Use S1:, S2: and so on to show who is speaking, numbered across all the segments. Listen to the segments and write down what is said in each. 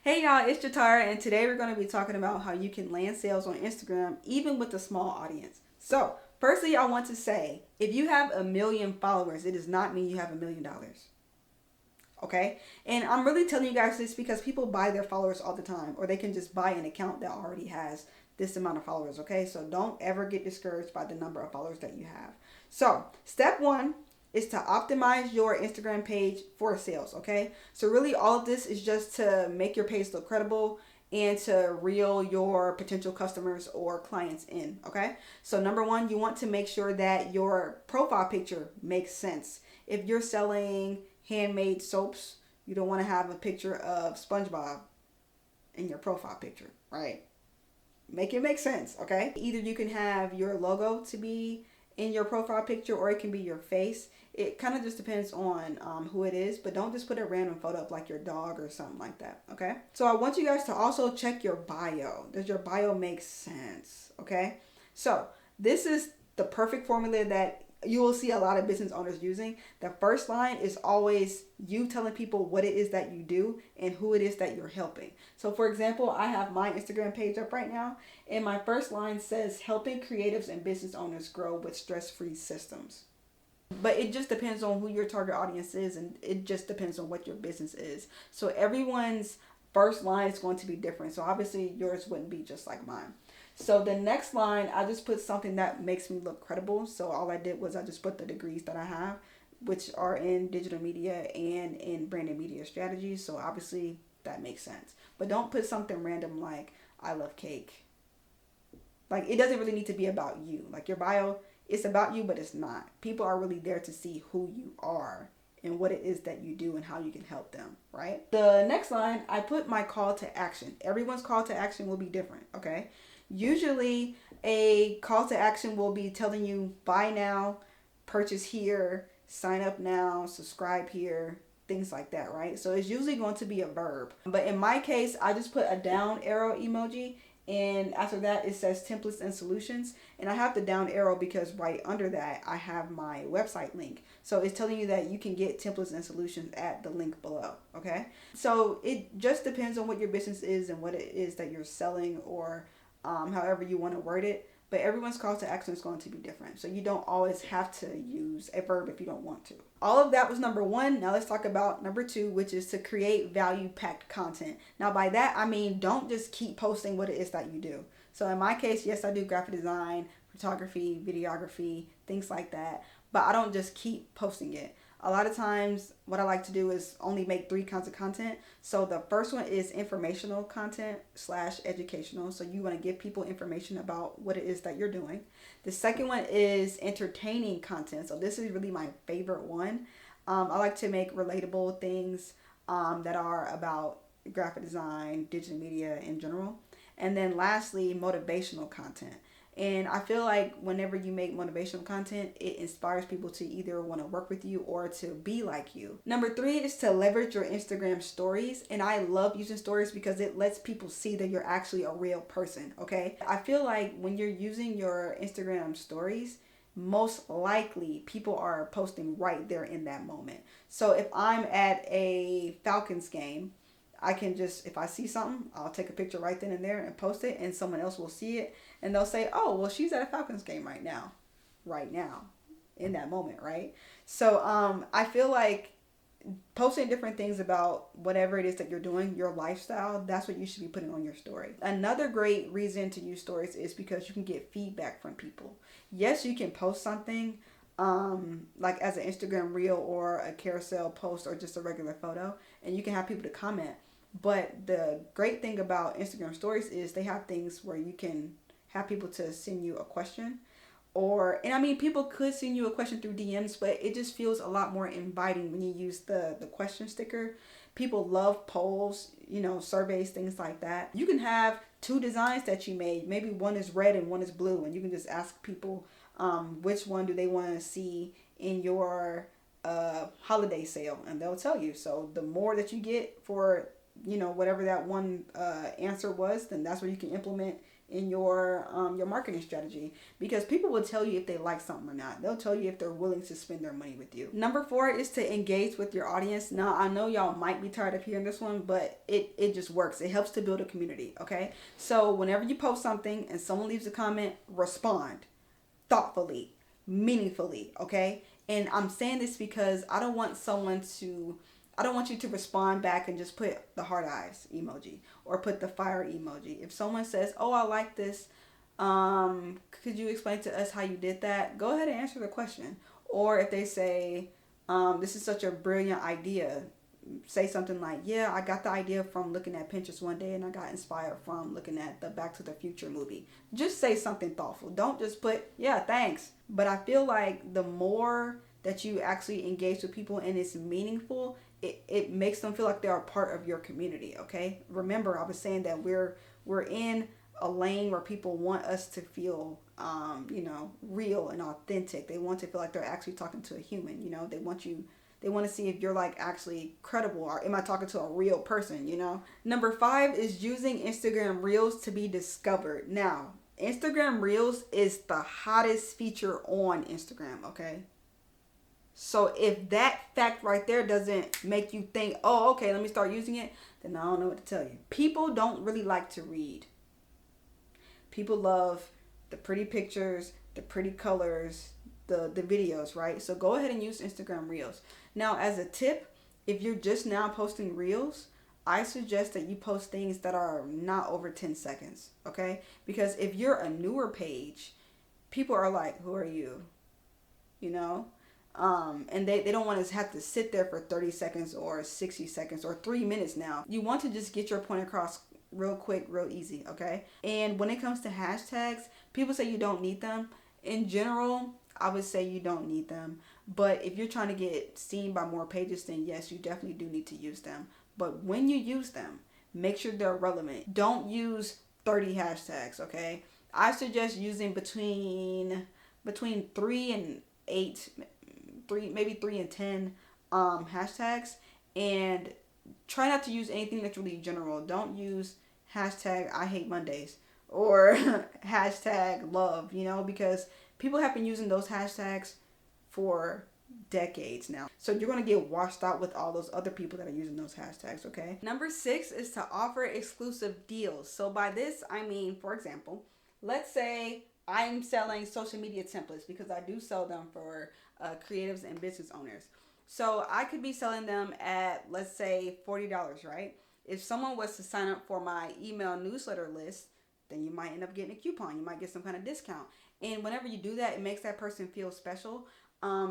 S1: Hey y'all, it's Jatara, and today we're going to be talking about how you can land sales on Instagram even with a small audience. So, firstly, I want to say if you have 1 million followers, it does not mean you have $1 million. Okay? And I'm really telling you guys this because people buy their followers all the time, or they can just buy an account that already has this amount of followers. Okay? So, don't ever get discouraged by the number of followers that you have. So, step one is to optimize your Instagram page for sales, okay? So really all of this is just to make your page look credible and to reel your potential customers or clients in, okay? So number one, you want to make sure that your profile picture makes sense. If you're selling handmade soaps, you don't want to have a picture of SpongeBob in your profile picture, right? Make it make sense, okay? Either you can have your logo to be in your profile picture or it can be your face. It kind of just depends on who it is, but don't just put a random photo of like your dog or something like that, okay? So I want you guys to also check your bio. Does your bio make sense, okay? So this is the perfect formula that you will see a lot of business owners using. The first line is always you telling people what it is that you do and who it is that you're helping. So for example, I have my Instagram page up right now, and my first line says helping creatives and business owners grow with stress-free systems. But it just depends on who your target audience is, and it just depends on what your business is. So everyone's first line is going to be different. So obviously yours wouldn't be just like mine. So the next line, I just put something that makes me look credible. So all I did was I just put the degrees that I have, which are in digital media and in branded media strategies. So obviously that makes sense. But don't put something random like I love cake. Like it doesn't really need to be about you. Like your bio, it's about you, but it's not. People are really there to see who you are and what it is that you do and how you can help them, right? The next line, I put my call to action. Everyone's call to action will be different, okay? Usually a call to action will be telling you buy now, purchase here, sign up now, subscribe here, things like that, right? So it's usually going to be a verb. But in my case, I just put a down arrow emoji, and after that it says templates and solutions, and I have the down arrow because right under that I have my website link. So it's telling you that you can get templates and solutions at the link below, okay? So it just depends on what your business is and what it is that you're selling, or however you want to word it. But everyone's call to action is going to be different. So you don't always have to use a verb if you don't want to. All of that was number one. Now let's talk about number two, which is to create value packed content. Now by that, I mean, don't just keep posting what it is that you do. So in my case, yes, I do graphic design, photography, videography, things like that. But I don't just keep posting it. A lot of times what I like to do is only make 3 kinds of content. So the first one is informational content / educational. So you want to give people information about what it is that you're doing. The second one is entertaining content. So this is really my favorite one. I like to make relatable things that are about graphic design, digital media in general. And then lastly, motivational content. And I feel like whenever you make motivational content, it inspires people to either want to work with you or to be like you. Number three is to leverage your Instagram stories. And I love using stories because it lets people see that you're actually a real person, okay? I feel like when you're using your Instagram stories, most likely people are posting right there in that moment. So if I'm at a Falcons game, I can just, if I see something, I'll take a picture right then and there and post it, and someone else will see it and they'll say, oh, well, she's at a Falcons game right now, in that moment, right? So I feel like posting different things about whatever it is that you're doing, your lifestyle, that's what you should be putting on your story. Another great reason to use stories is because you can get feedback from people. Yes, you can post something like as an Instagram reel or a carousel post or just a regular photo, and you can have people to comment. But the great thing about Instagram stories is they have things where you can have people to send you a question, or, and I mean, people could send you a question through DMs, but it just feels a lot more inviting when you use the question sticker. People love polls, surveys, things like that. You can have 2 designs that you made. Maybe one is red and one is blue, and you can just ask people which one do they want to see in your holiday sale, and they'll tell you. So the more that you get for whatever that one answer was, then that's what you can implement in your marketing strategy, because people will tell you if they like something or not. They'll tell you if they're willing to spend their money with you. Number 4 is to engage with your audience. Now, I know y'all might be tired of hearing this one, but it just works. It helps to build a community, okay? So whenever you post something and someone leaves a comment, respond thoughtfully, meaningfully, okay? And I'm saying this because I don't want you to respond back and just put the heart eyes emoji or put the fire emoji. If someone says, "Oh, I like this. Could you explain to us how you did that?" Go ahead and answer the question. Or if they say, "This is such a brilliant idea," say something like, "Yeah, I got the idea from looking at Pinterest one day and I got inspired from looking at the Back to the Future movie." Just say something thoughtful. Don't just put, "Yeah, thanks." But I feel like the more that you actually engage with people and it's meaningful, it makes them feel like they're a part of your community, okay? Remember, I was saying that we're in a lane where people want us to feel real and authentic. They want to feel like they're actually talking to a human, they want to see if you're like actually credible, or am I talking to a real person. Number 5 is using Instagram Reels to be discovered. Now, Instagram Reels is the hottest feature on Instagram, okay? So if that fact right there doesn't make you think, "Oh, okay, let me start using it," then I don't know what to tell you. People don't really like to read. People love the pretty pictures, the pretty colors, the videos, right? So go ahead and use Instagram Reels. Now, as a tip, if you're just now posting Reels, I suggest that you post things that are not over 10 seconds, okay? Because if you're a newer page, people are like, "Who are you?" You know? And they don't want to have to sit there for 30 seconds or 60 seconds or 3 minutes now. You want to just get your point across real quick, real easy, okay? And when it comes to hashtags, people say you don't need them. In general, I would say you don't need them. But if you're trying to get seen by more pages, then yes, you definitely do need to use them. But when you use them, make sure they're relevant. Don't use 30 hashtags, okay? I suggest using between 3 and 8, maybe 3 and 10 hashtags, and try not to use anything that's really general. Don't use hashtag I hate Mondays or hashtag love, because people have been using those hashtags for decades now. So you're going to get washed out with all those other people that are using those hashtags, okay? Number 6 is to offer exclusive deals. So by this, I mean, for example, let's say I'm selling social media templates, because I do sell them for creatives and business owners. So I could be selling them at, let's say, $40, right? If someone was to sign up for my email newsletter list, then you might end up getting a coupon. You might get some kind of discount. And whenever you do that, it makes that person feel special,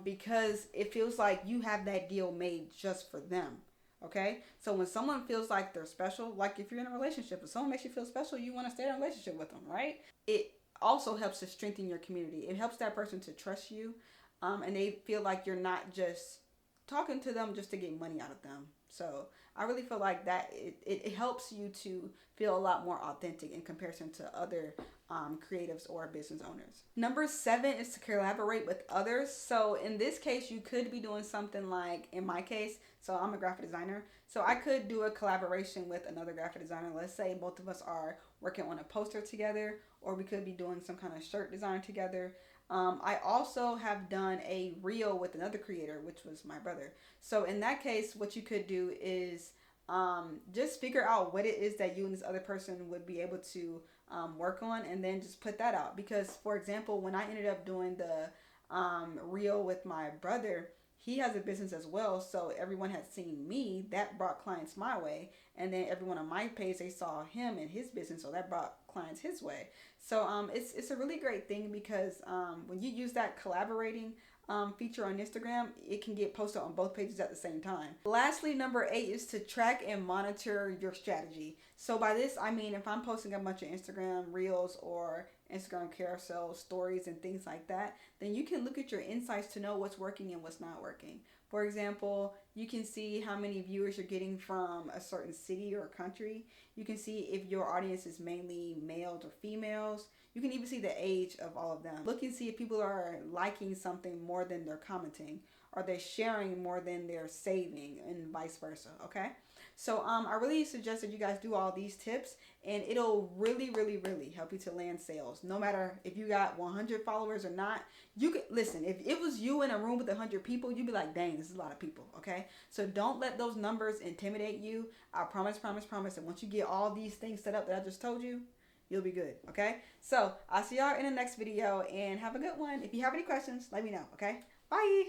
S1: because it feels like you have that deal made just for them. Okay? So when someone feels like they're special, like if you're in a relationship, if someone makes you feel special, you want to stay in a relationship with them, right? It also helps to strengthen your community. It helps that person to trust you, and they feel like you're not just talking to them just to get money out of them. So I really feel like that it helps you to feel a lot more authentic in comparison to other creatives or business owners. Number 7 is to collaborate with others. So in this case, you could be doing something like, in my case, so I'm a graphic designer. So I could do a collaboration with another graphic designer. Let's say both of us are working on a poster together, or we could be doing some kind of shirt design together. I also have done a reel with another creator, which was my brother. So in that case, what you could do is just figure out what it is that you and this other person would be able to work on, and then just put that out. Because, for example, when I ended up doing the reel with my brother, he has a business as well, so everyone had seen me. That brought clients my way, and then everyone on my page, they saw him and his business, so that brought clients his way. So it's a really great thing, because when you use that collaborating feature on Instagram, it can get posted on both pages at the same time. Lastly, number 8 is to track and monitor your strategy. So by this, I mean, if I'm posting a bunch of Instagram Reels or Instagram carousel stories and things like that, then you can look at your insights to know what's working and what's not working. For example, you can see how many viewers you're getting from a certain city or country. You can see if your audience is mainly males or females. You can even see the age of all of them. Look and see if people are liking something more than they're commenting. Are they sharing more than they're saving, and vice versa, okay? So I really suggest that you guys do all these tips, and it'll really help you to land sales. No matter if you got 100 followers or not, you could listen. If it was you in a room with 100 people, you'd be like, dang, this is a lot of people. Okay, so don't let those numbers intimidate you. I promise. And once you get all these things set up that I just told you, you'll be good. Okay, so I'll see y'all in the next video, and have a good one. If you have any questions, let me know. Okay, bye.